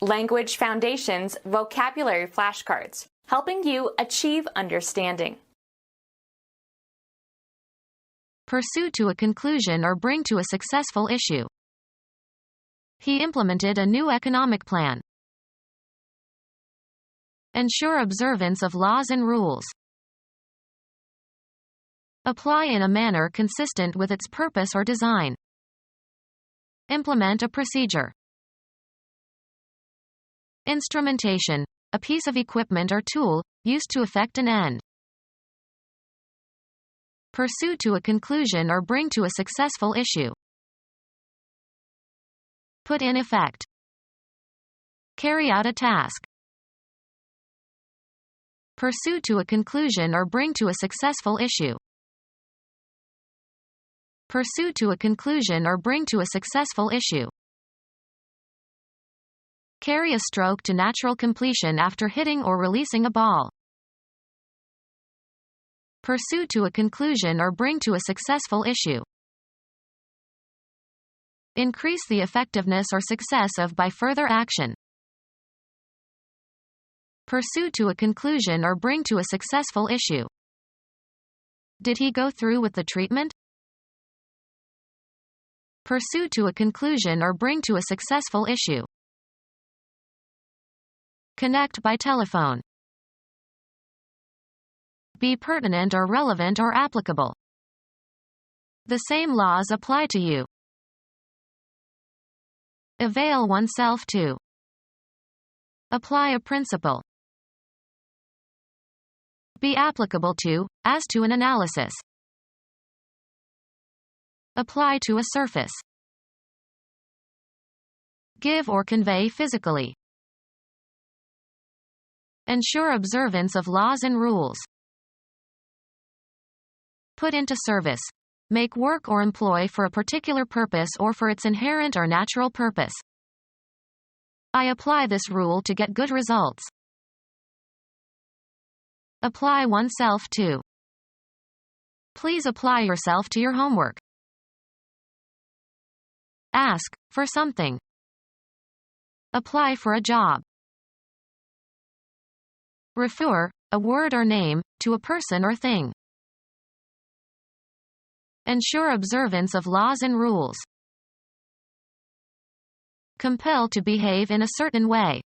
Language Foundations Vocabulary Flashcards, helping you achieve understanding. Pursue to a conclusion or bring to a successful issue. He implemented a new economic plan. Ensure observance of laws and rules. Apply in a manner consistent with its purpose or design. Implement a procedure. Instrumentation, a piece of equipment or tool, used to effect an end. Pursue to a conclusion or bring to a successful issue. Put in effect. Carry out a task. Pursue to a conclusion or bring to a successful issue. Pursue to a conclusion or bring to a successful issue. Carry a stroke to natural completion after hitting or releasing a ball. Pursue to a conclusion or bring to a successful issue. Increase the effectiveness or success of by further action. Pursue to a conclusion or bring to a successful issue. Did he go through with the treatment? Pursue to a conclusion or bring to a successful issue. Connect by telephone. Be pertinent or relevant or applicable. The same laws apply to you. Avail oneself to. Apply a principle. Be applicable to, as to an analysis. Apply to a surface. Give or convey physically. Ensure observance of laws and rules. Put into service. Make work or employ for a particular purpose or for its inherent or natural purpose. I apply this rule to get good results. Apply oneself to. Please apply yourself to your homework. Ask for something. Apply for a job. Refer, a word or name, to a person or thing. Ensure observance of laws and rules. Compel to behave in a certain way.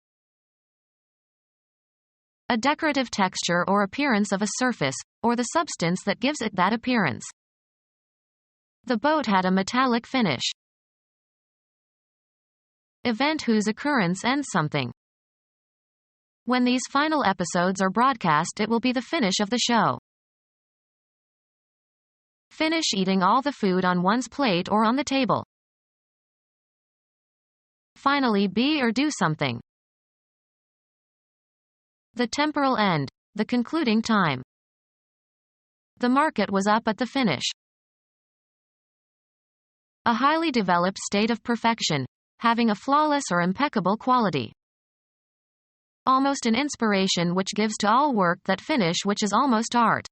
A decorative texture or appearance of a surface, or the substance that gives it that appearance. The boat had a metallic finish. Event whose occurrence ends something. When these final episodes are broadcast, it will be the finish of the show. Finish eating all the food on one's plate or on the table. Finally, be or do something. The temporal end, the concluding time. The market was up at the finish. A highly developed state of perfection, having a flawless or impeccable quality. Almost an inspiration which gives to all work that finish which is almost art.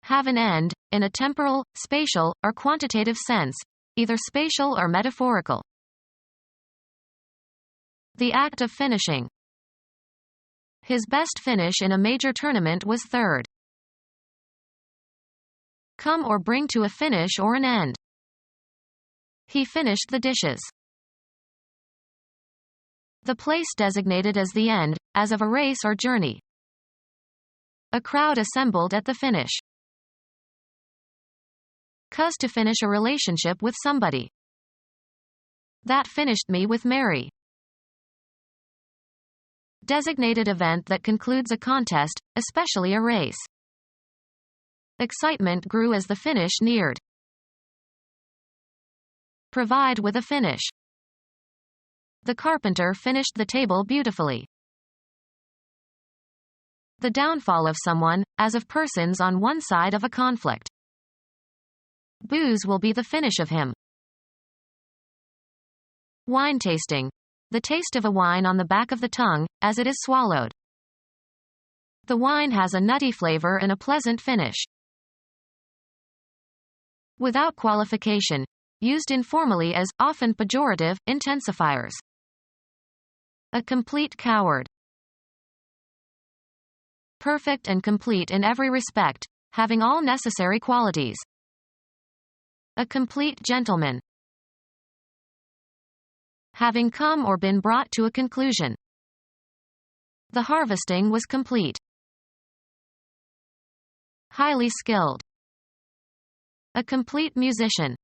Have an end, in a temporal, spatial, or quantitative sense, either spatial or metaphorical. The act of finishing. His best finish in a major tournament was third. Come or bring to a finish or an end. He finished the dishes. The place designated as the end, as of a race or journey. A crowd assembled at the finish. Cause to finish a relationship with somebody. That finished me with Mary. Designated event that concludes a contest, especially a race. Excitement grew as the finish neared. Provide with a finish. The carpenter finished the table beautifully. The downfall of someone, as of persons on one side of a conflict. Booze will be the finish of him. Wine tasting. The taste of a wine on the back of the tongue, as it is swallowed. The wine has a nutty flavor and a pleasant finish. Without qualification. used informally as, often pejorative, intensifiers. A complete coward. Perfect and complete in every respect, having all necessary qualities. A complete gentleman. Having come or been brought to a conclusion. The harvesting was complete. Highly skilled. A complete musician.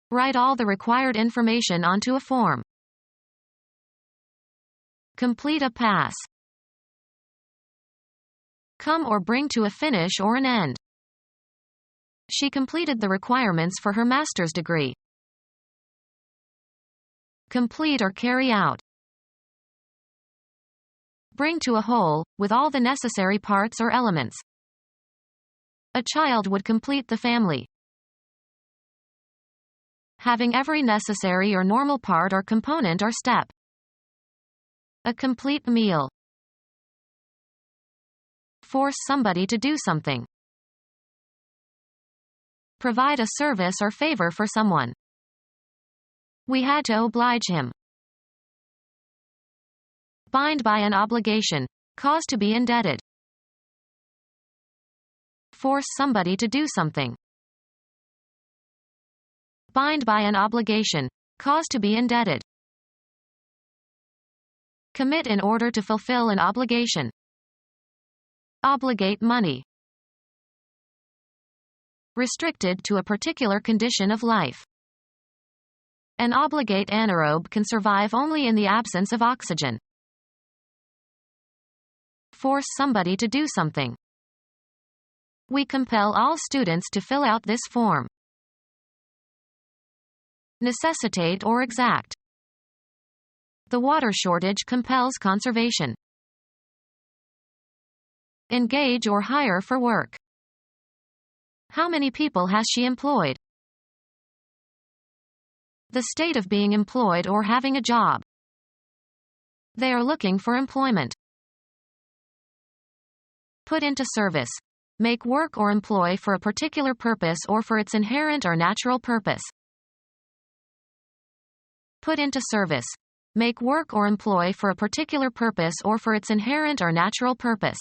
Write all the required information onto a form. Complete a pass. Come or bring to a finish or an end. She completed the requirements for her master's degree. Complete or carry out. Bring to a whole, with all the necessary parts or elements. A child would complete the family. Having every necessary or normal part or component or step. A complete meal. Force somebody to do something. Provide a service or favor for someone. We had to oblige him. Bind by an obligation. Cause to be indebted. Force somebody to do something. Bind by an obligation. Cause to be indebted. Commit in order to fulfill an obligation. Obligate money. Restricted to a particular condition of life. An obligate anaerobe can survive only in the absence of oxygen. Force somebody to do something. We compel all students to fill out this form. Necessitate or exact. The water shortage compels conservation. Engage or hire for work. How many people has she employed? The state of being employed or having a job. They are looking for employment. Put into service. Make work or employ for a particular purpose or for its inherent or natural purpose. Put into service. Make work or employ for a particular purpose or for its inherent or natural purpose.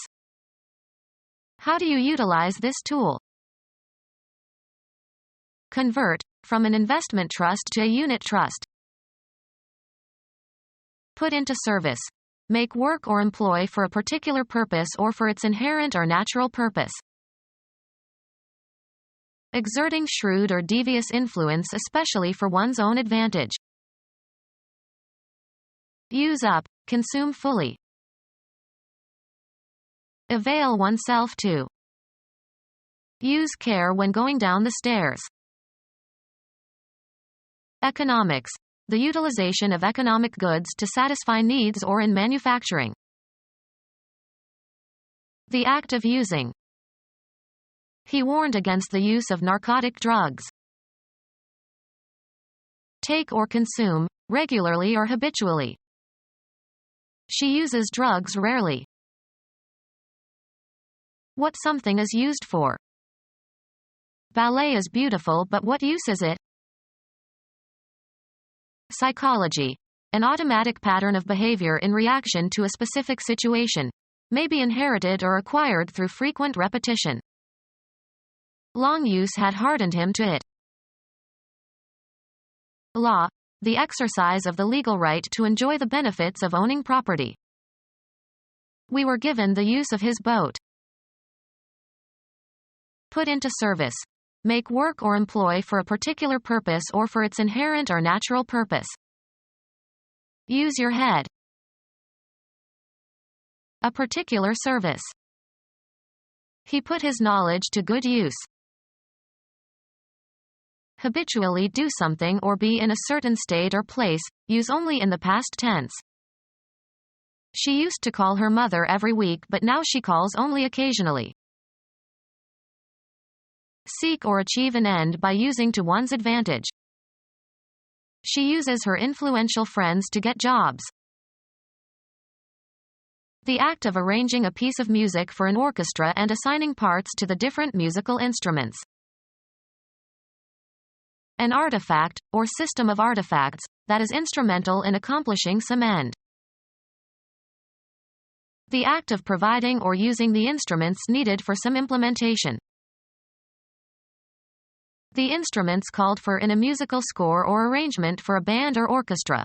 How do you utilize this tool? Convert, from an investment trust to a unit trust. Put into service. Make work or employ for a particular purpose or for its inherent or natural purpose. Exerting shrewd or devious influence especially for one's own advantage. Use up, consume fully. Avail oneself to. Use care when going down the stairs. Economics. The utilization of economic goods to satisfy needs or in manufacturing. The act of using. He warned against the use of narcotic drugs. Take or consume, regularly or habitually. She uses drugs rarely. What something is used for. Ballet is beautiful, but what use is it? Psychology. An automatic pattern of behavior in reaction to a specific situation. May be inherited or acquired through frequent repetition. Long use had hardened him to it. Law. The exercise of the legal right to enjoy the benefits of owning property. We were given the use of his boat. Put into service. Make work or employ for a particular purpose or for its inherent or natural purpose. Use your head. A particular service. He put his knowledge to good use. Habitually do something or be in a certain state or place, use only in the past tense. She used to call her mother every week, but now she calls only occasionally. Seek or achieve an end by using to one's advantage. She uses her influential friends to get jobs. The act of arranging a piece of music for an orchestra and assigning parts to the different musical instruments. An artifact, or system of artifacts, that is instrumental in accomplishing some end. The act of providing or using the instruments needed for some implementation. The instruments called for in a musical score or arrangement for a band or orchestra.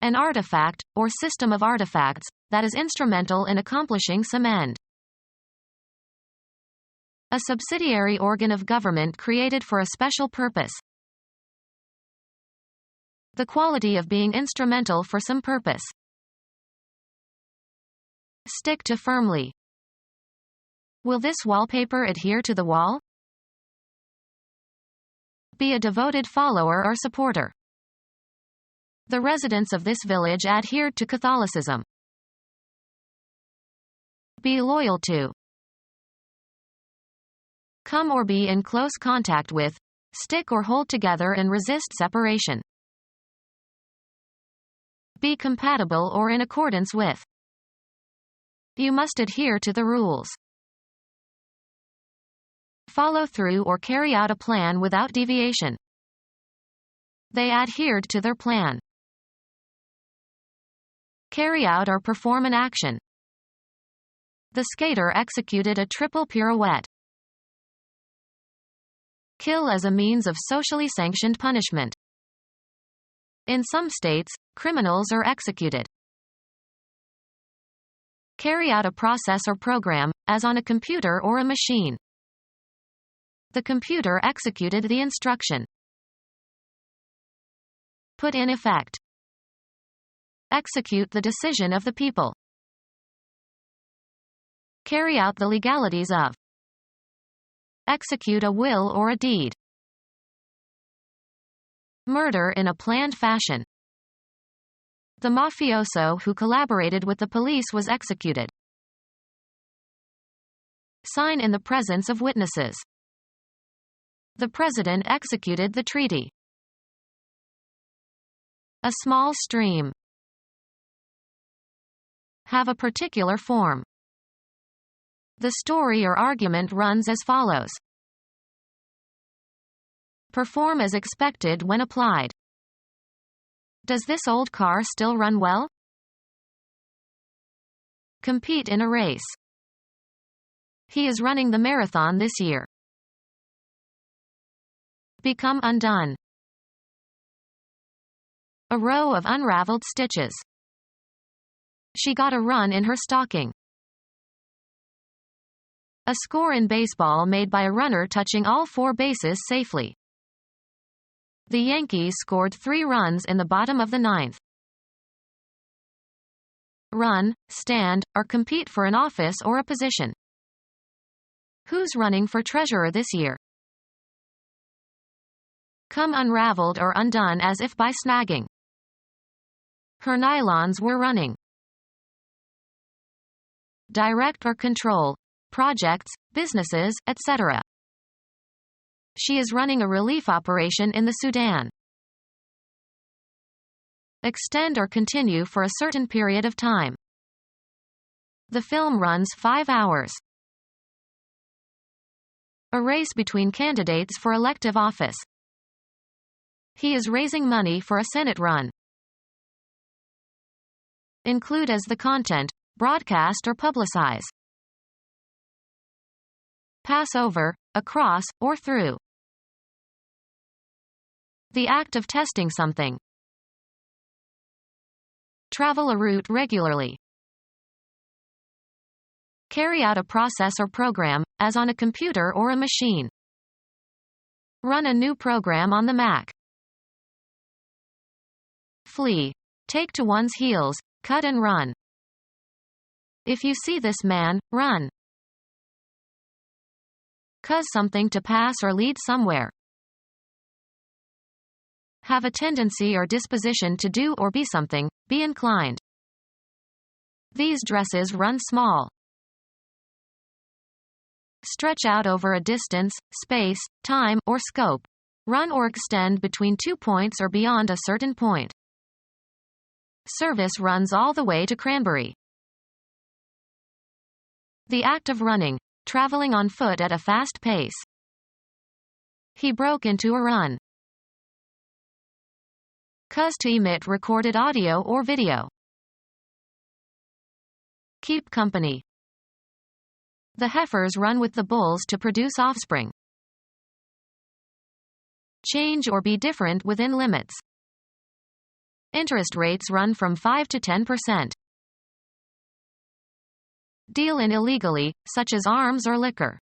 An artifact, or system of artifacts, that is instrumental in accomplishing some end. A subsidiary organ of government created for a special purpose. The quality of being instrumental for some purpose. Stick to firmly. Will this wallpaper adhere to the wall? Be a devoted follower or supporter. The residents of this village adhered to Catholicism. Be loyal to. Come or be in close contact with, stick or hold together and resist separation. Be compatible or in accordance with. You must adhere to the rules. Follow through or carry out a plan without deviation. They adhered to their plan. Carry out or perform an action. The skater executed a triple pirouette. Kill as a means of socially sanctioned punishment. In some states, criminals are executed. Carry out a process or program, as on a computer or a machine. The computer executed the instruction. Put in effect. Execute the decision of the people. Carry out the legalities of. Execute a will or a deed. Murder in a planned fashion. The mafioso who collaborated with the police was executed. Sign in the presence of witnesses. The president executed the treaty. A small stream. Have a particular form. The story or argument runs as follows. Perform as expected when applied. Does this old car still run well? Compete in a race. He is running the marathon this year. Become undone. A row of unraveled stitches. She got a run in her stocking. A score in baseball made by a runner touching all 4 bases safely. The Yankees scored 3 runs in the bottom of the 9th. Run, stand, or compete for an office or a position. Who's running for treasurer this year? Come unraveled or undone as if by snagging. Her nylons were running. Direct or control. Projects, businesses, etc. She is running a relief operation in the Sudan. Extend or continue for a certain period of time. The film runs 5 hours. A race between candidates for elective office. He is raising money for a Senate run. Include as the content, broadcast or publicize. Pass over, across, or through. The act of testing something. Travel a route regularly. Carry out a process or program, as on a computer or a machine. Run a new program on the Mac. Flee. Take to one's heels, cut and run. If you see this man, run. Cause something to pass or lead somewhere. Have a tendency or disposition to do or be something, be inclined. These dresses run small. Stretch out over a distance, space, time, or scope. Run or extend between 2 points or beyond a certain point. Service runs all the way to Cranberry. The act of running. Traveling on foot at a fast pace. He broke into a run. Cause to emit recorded audio or video. Keep company. The heifers run with the bulls to produce offspring. Change or be different within limits. Interest rates run from 5 to 10%. Deal in illegally, such as arms or liquor.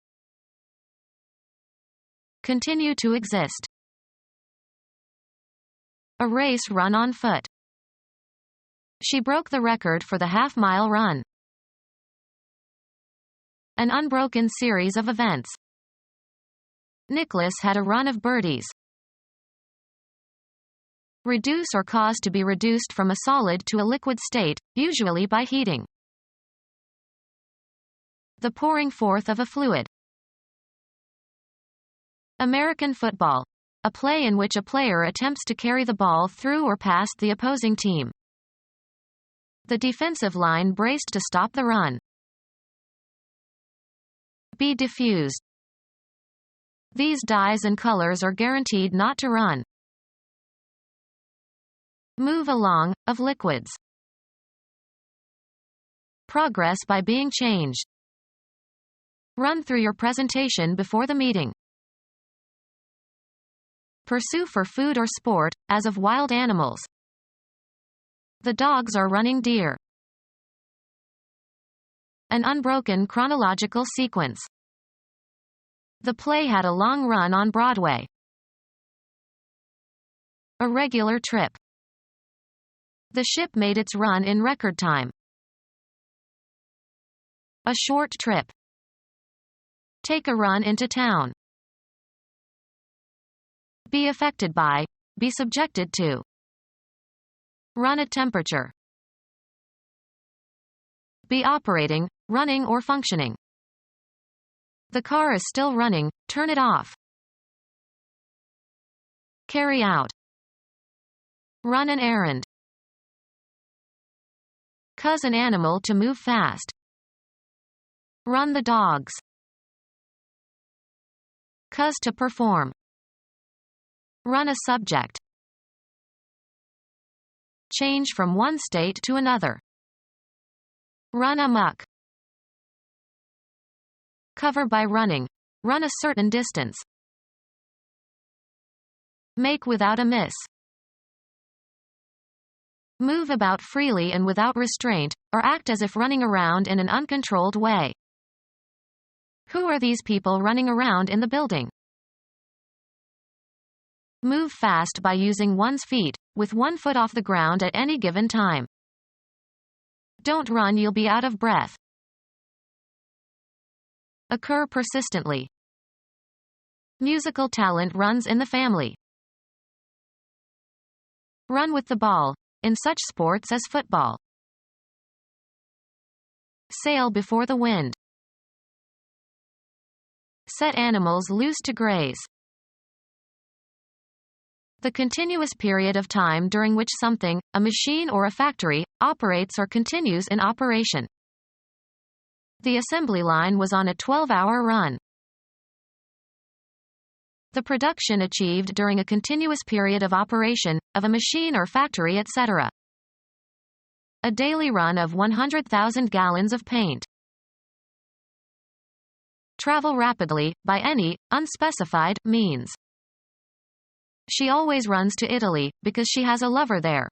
Continue to exist. A race run on foot. She broke the record for the half-mile run. An unbroken series of events. Nicholas had a run of birdies. Reduce or cause to be reduced from a solid to a liquid state, usually by heating. The pouring forth of a fluid. American football. A play in which a player attempts to carry the ball through or past the opposing team. The defensive line braced to stop the run. Be diffused. These dyes and colors are guaranteed not to run. Move along, of liquids. Progress by being changed. Run through your presentation before the meeting. Pursue for food or sport, as of wild animals. The dogs are running deer. An unbroken chronological sequence. The play had a long run on Broadway. A regular trip. The ship made its run in record time. A short trip. Take a run into town. Be affected by, be subjected to. Run at temperature. Be operating, running or functioning. The car is still running, turn it off. Carry out. Run an errand. Cause an animal to move fast. Run the dogs. Cause to perform. Run a subject. Change from one state to another. Run amok. Cover by running. Run a certain distance. Make without a miss. Move about freely and without restraint, or act as if running around in an uncontrolled way. Who are these people running around in the building? Move fast by using one's feet, with one foot off the ground at any given time. Don't run, you'll be out of breath. Occur persistently. Musical talent runs in the family. Run with the ball, in such sports as football. Sail before the wind. Set animals loose to graze. The continuous period of time during which something, a machine or a factory, operates or continues in operation. The assembly line was on a 12-hour run. The production achieved during a continuous period of operation, of a machine or factory, etc. A daily run of 100,000 gallons of paint. Travel rapidly, by any, unspecified, means. She always runs to Italy, because she has a lover there.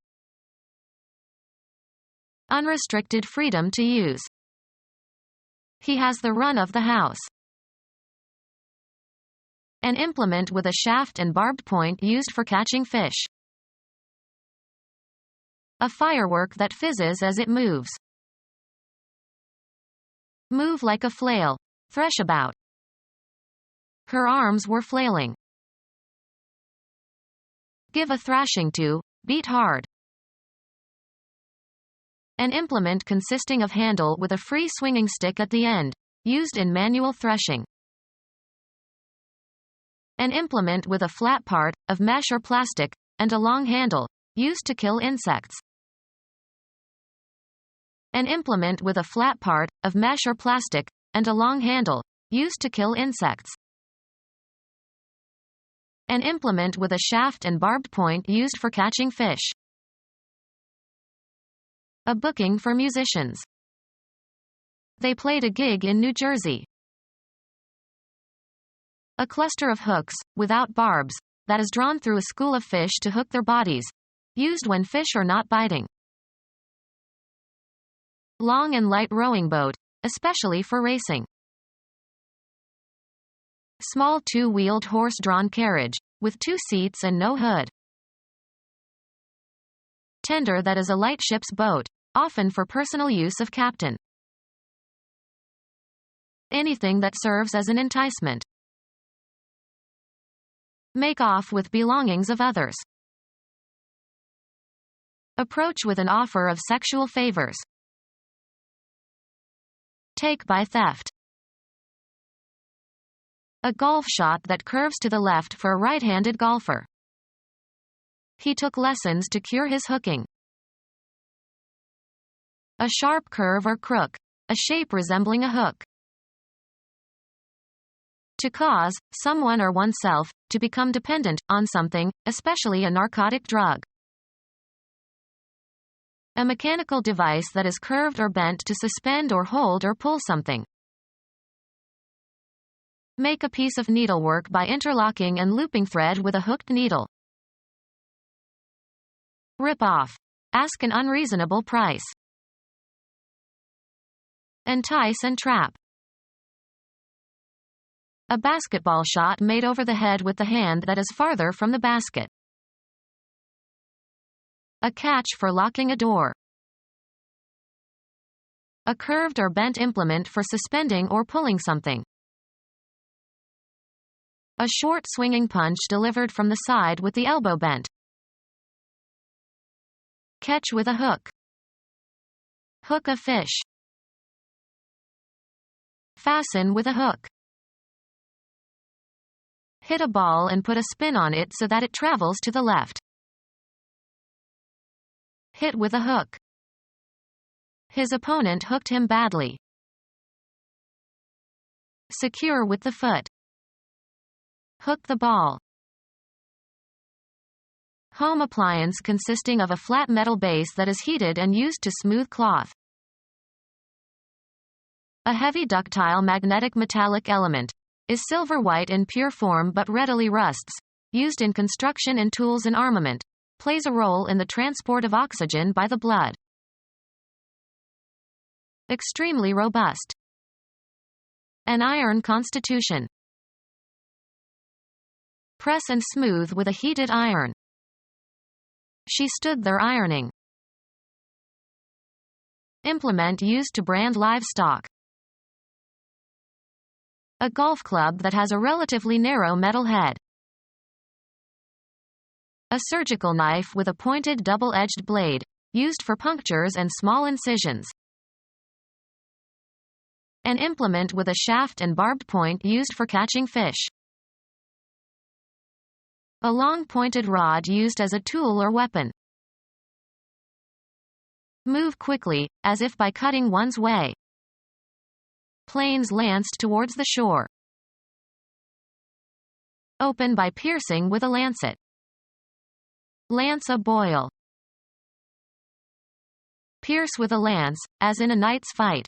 Unrestricted freedom to use. He has the run of the house. An implement with a shaft and barbed point used for catching fish. A firework that fizzes as it moves. Move like a flail. Thresh about. Her arms were flailing. Give a thrashing to, beat hard. An implement consisting of handle with a free swinging stick at the end, used in manual threshing. An implement with a flat part, of mesh or plastic, and a long handle, used to kill insects. An implement with a flat part, of mesh or plastic, and a long handle, used to kill insects. An implement with a shaft and barbed point used for catching fish. A booking for musicians. They played a gig in New Jersey. A cluster of hooks, without barbs, that is drawn through a school of fish to hook their bodies, used when fish are not biting. Long and light rowing boat, especially for racing. Small two-wheeled horse-drawn carriage, with 2 seats and no hood. Tender, that is a light ship's boat, often for personal use of captain. Anything that serves as an enticement. Make off with belongings of others. Approach with an offer of sexual favors. Take by theft. A golf shot that curves to the left for a right-handed golfer. He took lessons to cure his hooking. A sharp curve or crook, a shape resembling a hook. To cause someone or oneself to become dependent on something, especially a narcotic drug. A mechanical device that is curved or bent to suspend or hold or pull something. Make a piece of needlework by interlocking and looping thread with a hooked needle. Rip off. Ask an unreasonable price. Entice and trap. A basketball shot made over the head with the hand that is farther from the basket. A catch for locking a door. A curved or bent implement for suspending or pulling something. A short swinging punch delivered from the side with the elbow bent. Catch with a hook. Hook a fish. Fasten with a hook. Hit a ball and put a spin on it so that it travels to the left. Hit with a hook. His opponent hooked him badly. Secure with the foot. Hook the ball. Home appliance consisting of a flat metal base that is heated and used to smooth cloth. A heavy ductile magnetic metallic element. Is silver white in pure form but readily rusts. Used in construction and tools and armament. Plays a role in the transport of oxygen by the blood. Extremely robust. An iron constitution. Press and smooth with a heated iron. She stood there ironing. Implement used to brand livestock. A golf club that has a relatively narrow metal head. A surgical knife with a pointed double-edged blade, used for punctures and small incisions. An implement with a shaft and barbed point used for catching fish. A long pointed rod used as a tool or weapon. Move quickly, as if by cutting one's way. Planes lanced towards the shore. Open by piercing with a lancet. Lance a boil. Pierce with a lance, as in a knight's fight.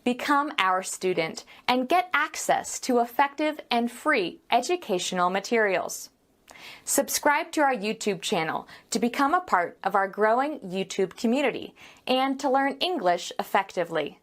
Become our student and get access to effective and free educational materials. Subscribe to our YouTube channel to become a part of our growing YouTube community and to learn English effectively.